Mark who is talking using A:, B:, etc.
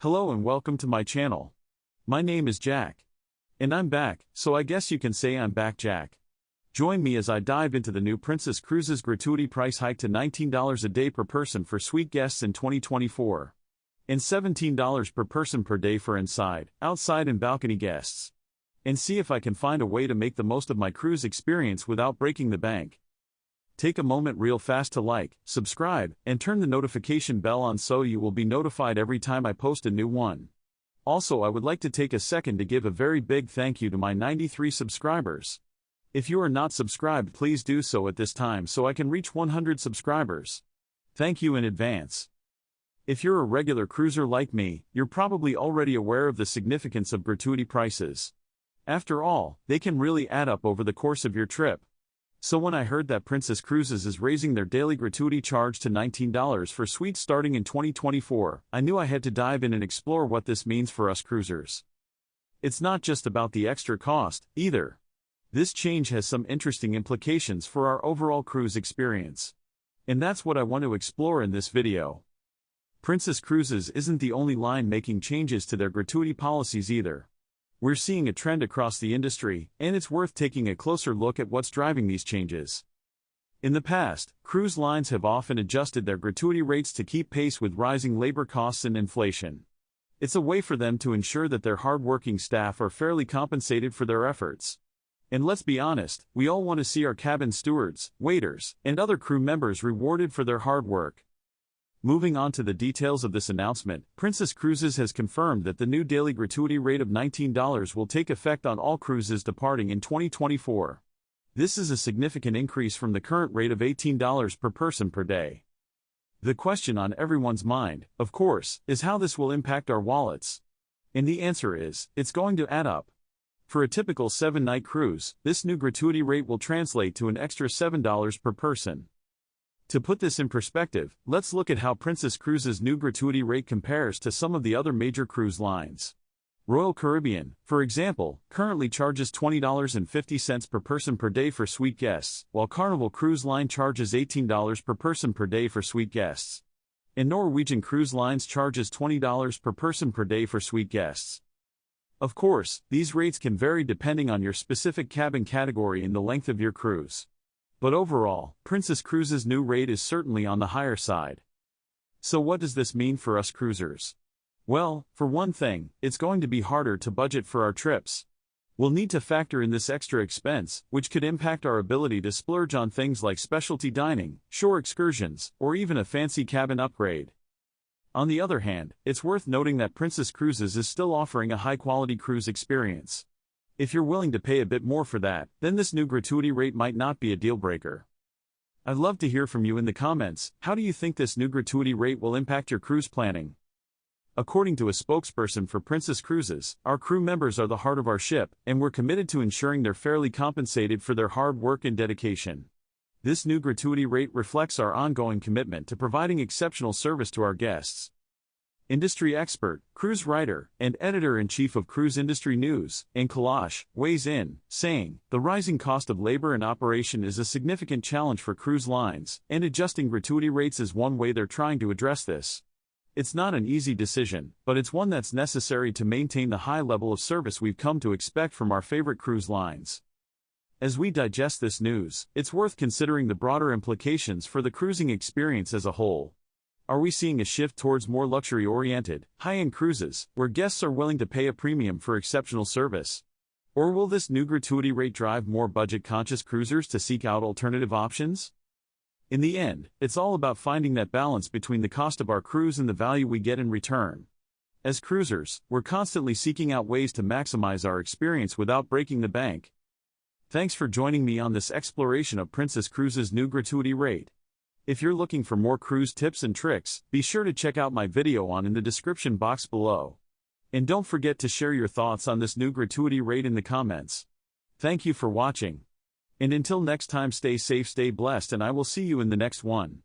A: Hello and welcome to my channel. My name is Jack. And I'm back, so I guess you can say I'm back Jack. Join me as I dive into the new Princess Cruises gratuity price hike to $19 a day per person for suite guests in 2024. And $17 per person per day for inside, outside and balcony guests. And see if I can find a way to make the most of my cruise experience without breaking the bank. Take a moment real fast to like, subscribe, and turn the notification bell on so you will be notified every time I post a new one. Also, I would like to take a second to give a very big thank you to my 93 subscribers. If you are not subscribed, please do so at this time so I can reach 100 subscribers. Thank you in advance. If you're a regular cruiser like me, you're probably already aware of the significance of gratuity prices. After all, they can really add up over the course of your trip. So when I heard that Princess Cruises is raising their daily gratuity charge to $19 for suites starting in 2024, I knew I had to dive in and explore what this means for us cruisers. It's not just about the extra cost, either. This change has some interesting implications for our overall cruise experience. And that's what I want to explore in this video. Princess Cruises isn't the only line making changes to their gratuity policies either. We're seeing a trend across the industry, and it's worth taking a closer look at what's driving these changes. In the past, cruise lines have often adjusted their gratuity rates to keep pace with rising labor costs and inflation. It's a way for them to ensure that their hard-working staff are fairly compensated for their efforts. And let's be honest, we all want to see our cabin stewards, waiters, and other crew members rewarded for their hard work. Moving on to the details of this announcement, Princess Cruises has confirmed that the new daily gratuity rate of $19 will take effect on all cruises departing in 2024. This is a significant increase from the current rate of $18 per person per day. The question on everyone's mind, of course, is how this will impact our wallets. And the answer is, it's going to add up. For a typical 7-night cruise, this new gratuity rate will translate to an extra $7 per person. To put this in perspective, let's look at how Princess Cruises' new gratuity rate compares to some of the other major cruise lines. Royal Caribbean, for example, currently charges $20.50 per person per day for suite guests, while Carnival Cruise Line charges $18 per person per day for suite guests. And Norwegian Cruise Lines charges $20 per person per day for suite guests. Of course, these rates can vary depending on your specific cabin category and the length of your cruise. But overall, Princess Cruises' new rate is certainly on the higher side. So what does this mean for us cruisers? Well, for one thing, it's going to be harder to budget for our trips. We'll need to factor in this extra expense, which could impact our ability to splurge on things like specialty dining, shore excursions, or even a fancy cabin upgrade. On the other hand, it's worth noting that Princess Cruises is still offering a high-quality cruise experience. If you're willing to pay a bit more for that, then this new gratuity rate might not be a deal-breaker. I'd love to hear from you in the comments. How do you think this new gratuity rate will impact your cruise planning? According to a spokesperson for Princess Cruises, our crew members are the heart of our ship, and we're committed to ensuring they're fairly compensated for their hard work and dedication. This new gratuity rate reflects our ongoing commitment to providing exceptional service to our guests. Industry expert, cruise writer, and editor-in-chief of Cruise Industry News, and Kalash, weighs in, saying, "The rising cost of labor and operation is a significant challenge for cruise lines, and adjusting gratuity rates is one way they're trying to address this. It's not an easy decision, but it's one that's necessary to maintain the high level of service we've come to expect from our favorite cruise lines." As we digest this news, it's worth considering the broader implications for the cruising experience as a whole. Are we seeing a shift towards more luxury-oriented, high-end cruises, where guests are willing to pay a premium for exceptional service? Or will this new gratuity rate drive more budget-conscious cruisers to seek out alternative options? In the end, it's all about finding that balance between the cost of our cruise and the value we get in return. As cruisers, we're constantly seeking out ways to maximize our experience without breaking the bank. Thanks for joining me on this exploration of Princess Cruises' new gratuity rate. If you're looking for more cruise tips and tricks, be sure to check out my video in the description box below. And don't forget to share your thoughts on this new gratuity rate in the comments. Thank you for watching. And until next time, stay safe, stay blessed, and I will see you in the next one.